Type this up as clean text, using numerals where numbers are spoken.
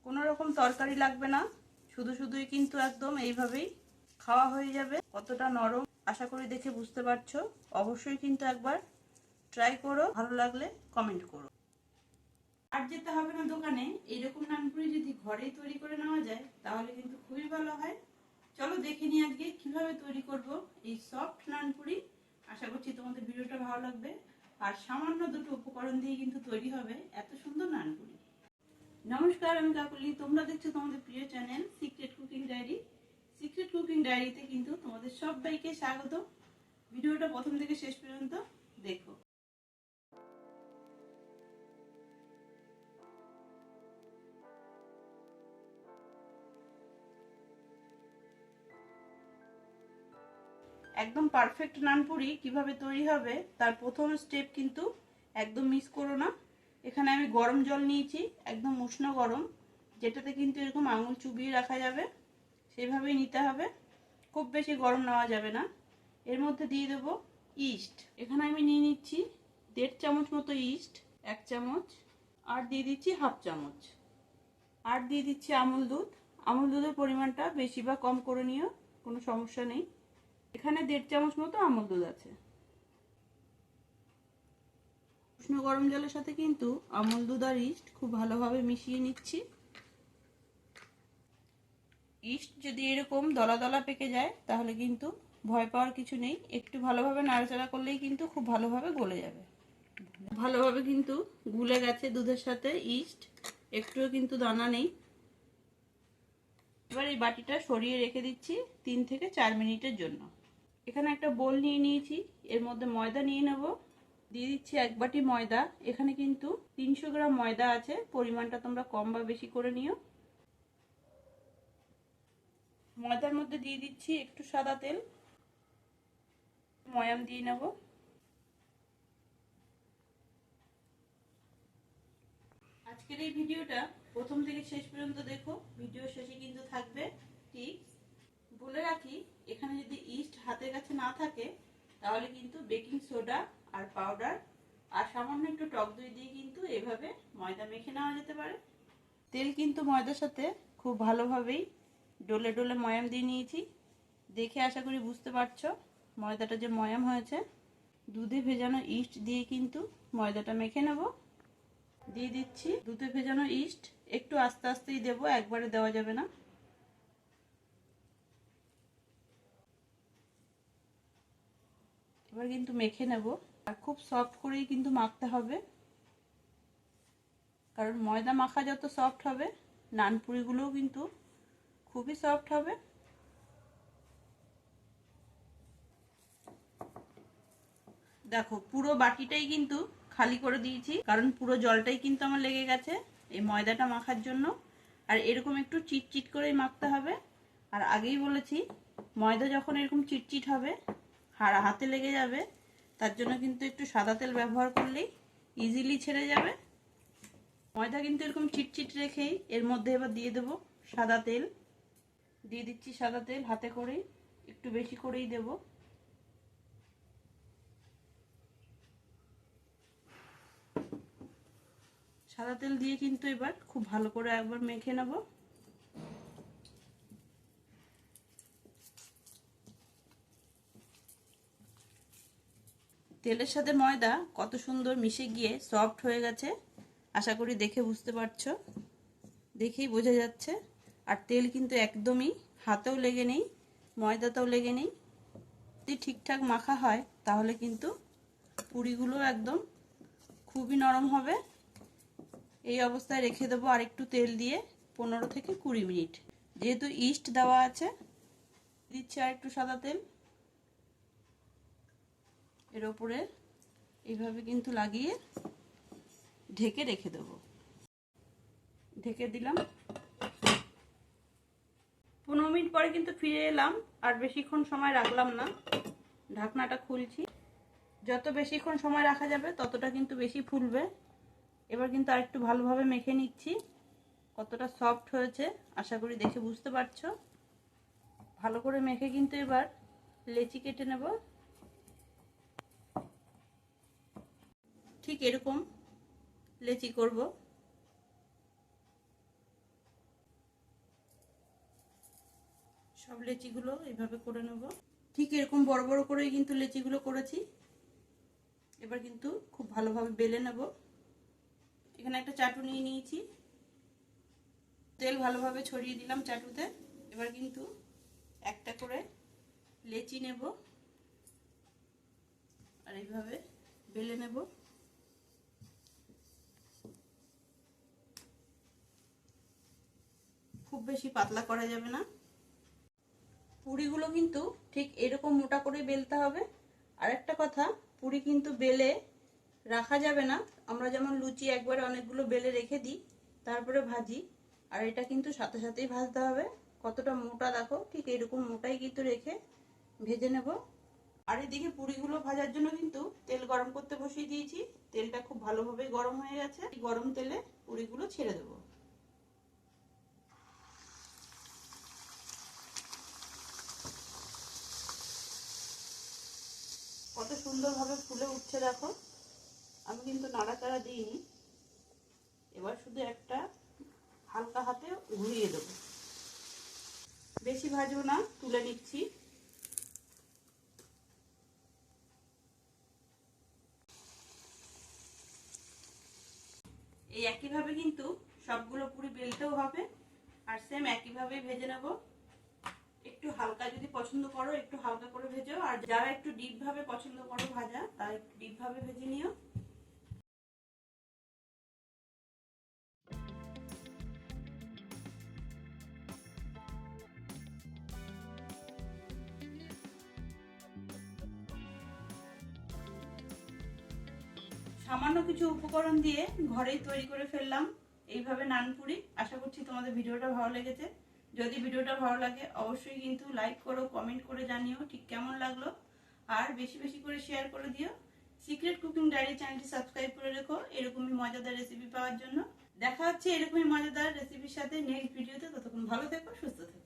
কোনো রকম তরকারি লাগবে না, শুধু শুধুই কিন্তু একদম এইভাবেই খাওয়া হয়ে যাবে। কতটা নরম আশা করি দেখে বুঝতে পারছো। অবশ্যই কিন্তু একবার ট্রাই করো, ভালো লাগলে কমেন্ট করো। আর যেতে হবে না দোকানে, এইরকম নানপুরি যদি ঘরেই তৈরি করে নেওয়া যায় তাহলে কিন্তু খুবই ভালো হয়। চলো দেখে নিই আজকে কিভাবে তৈরি করব এই সফট নানপুরি। আশা করছি তোমাদের ভিডিওটা ভালো লাগবে। আর সামান্য দুটো উপকরণ দিয়ে কিন্তু তৈরি হবে এত সুন্দর নানপুরি। নমস্কার, আমি কাকুলি, তোমরা দেখছো তোমাদের প্রিয় channel secret cooking diary. Secret cooking ডায়েরিতে কিন্তু তোমাদের সবাইকে স্বাগত। ভিডিওটা প্রথম থেকে শেষ পর্যন্ত দেখো। একদম পারফেক্ট নানপুরি কিভাবে তৈরি হবে তার প্রথম স্টেপ কিন্তু একদম মিস করো না। এখানে আমি গরম জল নিয়েছি, একদম উষ্ণ গরম, যেটাতে কিন্তু এরকম আঙুল চুবিয়ে রাখা যাবে, সেভাবেই নিতে হবে। খুব বেশি গরম নেওয়া যাবে না। এর মধ্যে দিয়ে দেবো ইস্ট। এখানে আমি নিয়ে নিচ্ছি 1.5 চামচ মতো ইস্ট, 1 চামচ, আর দিয়ে দিচ্ছি 1/2 চামচ, আর দিয়ে দিচ্ছি আমুল দুধ। আমুল দুধের পরিমাণটা বেশি বা কম করে নিও, কোনো সমস্যা নেই। এখানে 1.5 চামচ মতো আমুল দুধ আছে। উষ্ণ গরম জলের সাথে কিন্তু আমুল দুধ আর ইস্ট খুব ভালোভাবে মিশিয়ে নিচ্ছি। ইস্ট যদি এরকম দলা দলা পেকে যায় তাহলে কিন্তু ভয় পাওয়ার কিছু নেই, একটু ভালোভাবে নাড়াচাড়া করলেই কিন্তু খুব ভালোভাবে গলে যাবে। ভালোভাবে কিন্তু গুলে গেছে দুধের সাথে ইস্ট, একটুও কিন্তু দানা নেই। এবার এই বাটিটা সরিয়ে রেখে দিচ্ছি 3 থেকে 4 মিনিটের জন্য। এখানে একটা বোল নিয়ে নিয়েছি, এর মধ্যে ময়দা নিয়ে নেব। দিয়ে দিচ্ছি 1 বাটি ময়দা। এখানে কিন্তু 300 গ্রাম ময়দা আছে, পরিমাণটা তোমরা কম বা বেশি করে নিও। ময়দার মধ্যে দিয়ে দিচ্ছি একটু সাদা তেল, ময়াম দিয়ে নেব। আজকের এই ভিডিওটা প্রথম থেকে শেষ পর্যন্ত দেখো, ভিডিও শেষে কিন্তু থাকবে টিপস। বলে রাখি, এখানে যদি ইস্ট হাতের কাছে না থাকে তাহলে কিন্তু বেকিং সোডা আর পাউডার আর সামান্য একটু টক দই দিয়ে কিন্তু এভাবে ময়দা মেখে নেওয়া যেতে পারে। তেল কিন্তু ময়দার সাথে খুব ভালোভাবেই ডলে ডলে ময়াম দিয়ে নিয়েছি। দেখে আশা করি বুঝতে পারছো ময়দাটা যে ময়াম হয়েছে। দুধে ভেজানো ইস্ট দিয়ে কিন্তু ময়দাটা মেখে নেব। দিয়ে দিচ্ছি দুধে ভেজানো ইস্ট, একটু আস্তে আস্তেই দেবো, একবারে দেওয়া যাবে না। এবার কিন্তু মেখে নেব, আর খুব সফট করেই কিন্তু মাখতে হবে, কারণ ময়দা মাখা যত সফট হবে নানপুরিগুলোও কিন্তু খুবই সফট হবে। দেখো পুরো বাটিটাই কিন্তু খালি করে দিয়েছি, কারণ পুরো জলটাই কিন্তু আমার লেগে গেছে এই ময়দাটা মাখার জন্য। আর এরকম একটু চিটচিট করেই মাখতে হবে। আর আগেই বলেছি, ময়দা যখন এরকম চিটচিট হবে হাতে লেগে যাবে, তার জন্য কিন্তু একটু সাদা তেল ব্যবহার করলেই ইজিলি ছেড়ে যাবে। ময়দা কিন্তু এরকম চিটচিট রেখেই এর মধ্যে এবার দিয়ে দেবো সাদা তেল। দিয়ে দিচ্ছি সাদা তেল হাতে করেই, একটু বেশি করেই দেবো। সাদা তেল দিয়ে কিন্তু এবার খুব ভালো করে একবার মেখে নেব। তেলের সাথে ময়দা কত সুন্দর মিশে গিয়ে সফট হয়ে গেছে, আশা করি দেখে বুঝতে পারছো, দেখেই বোঝা যাচ্ছে। আর তেল কিন্তু একদমই হাতেও লেগে নেই, ময়দাতেও লেগে নেই। যদি ঠিকঠাক মাখা হয় তাহলে কিন্তু পুরিগুলো একদম খুবই নরম হবে। এই অবস্থায় রেখে দেবো আর একটু তেল দিয়ে 15 থেকে 20 মিনিট। যেহেতু ইস্ট দেওয়া আছে, দিচ্ছি আর একটু সাদা তেল। এর ওপরে এইভাবে কিন্তু লাগিয়ে ঢেকে রেখে দেবো। ঢেকে দিলাম। 15 মিনিট পরে কিন্তু ফিরে এলাম, আর বেশিক্ষণ সময় রাখলাম না। ঢাকনাটা খুলছি। যত বেশিক্ষণ সময় রাখা যাবে ততটা কিন্তু বেশি ফুলবে। এবার কিন্তু আরেকটু ভালোভাবে মেখে নিচ্ছি। কতটা সফট হয়েছে আশা করি দেখে বুঝতে পারছো। ভালো করে মেখে কিন্তু এবার লেচি কেটে নেব। ঠিক এরকম লেচি করব। সব লেচিগুলো এইভাবে করে নেব। ঠিক এরকম বড় বড় করেই কিন্তু লেচিগুলো করেছি। এবার কিন্তু খুব ভালোভাবে বেলে নেব। এখানে একটা চাটু নিয়ে নিয়েছি, তেল ভালোভাবে ছড়িয়ে দিলাম চাটুতে। এবার কিন্তু একটা করে লেচি নেব আর এইভাবে বেলে নেব। খুব বেশি পাতলা করা যাবে না। পুরিগুলো কিন্তু ঠিক এরকম মোটা করে বেলতে হবে। আর একটা কথা, পুরি কিন্তু বেলে রাখা যাবে না। আমরা যেমন লুচি একবারে অনেকগুলো বেলে রেখে দিই তারপরে ভাজি, আর এটা কিন্তু সাথে সাথেই ভাজতে হবে। কতটা মোটা দেখো, ঠিক এরকম মোটাই কিন্তু রেখে ভেজে নেব। আর এদিকে পুরিগুলো ভাজার জন্য কিন্তু তেল গরম করতে বসিয়ে দিয়েছি। তেলটা খুব ভালোভাবে গরম হয়ে গেছে। গরম তেলে পুরিগুলো ছেড়ে দেবো। কত সুন্দরভাবে ফুলে উঠছে দেখো। আমি কিন্তু নাড়াচাড়া দিইনি। এবার শুধু একটা হালকা হাতে ঘুরিয়ে দেবো। বেশি ভাজবো না, তুলে নিচ্ছি। এই একইভাবে কিন্তু সবগুলো পুরি বেলতেও হবে, আর সেম একইভাবেই ভেজে নেব। একটু হালকা যদি পছন্দ করো একটু হালকা করে ভেজো, আর যারা একটু ডিপ ভাবে পছন্দ করো ভাজা তারা একটু ডিপ ভাবে ভেজে নিও। সামান্য কিছু উপকরণ দিয়ে ঘরেই তৈরি করে ফেললাম এইভাবে নানপুরি। আশা করছি তোমাদের ভিডিওটা ভালো লেগেছে। যদি ভিডিওটা ভালো লাগে অবশ্যই কিন্তু লাইক করো, কমেন্ট করে জানিও ঠিক কেমন লাগলো, আর বেশি বেশি করে শেয়ার করে দিও। সিক্রেট কুকিং ডায়েরি চ্যানেলটি সাবস্ক্রাইব করে রেখো এরকমই মজাদার রেসিপি পাওয়ার জন্য। দেখা হচ্ছে এরকমই মজাদার রেসিপির সাথে নেক্সট ভিডিওতে। ততক্ষণ ভালো থেকো, সুস্থ থেকো।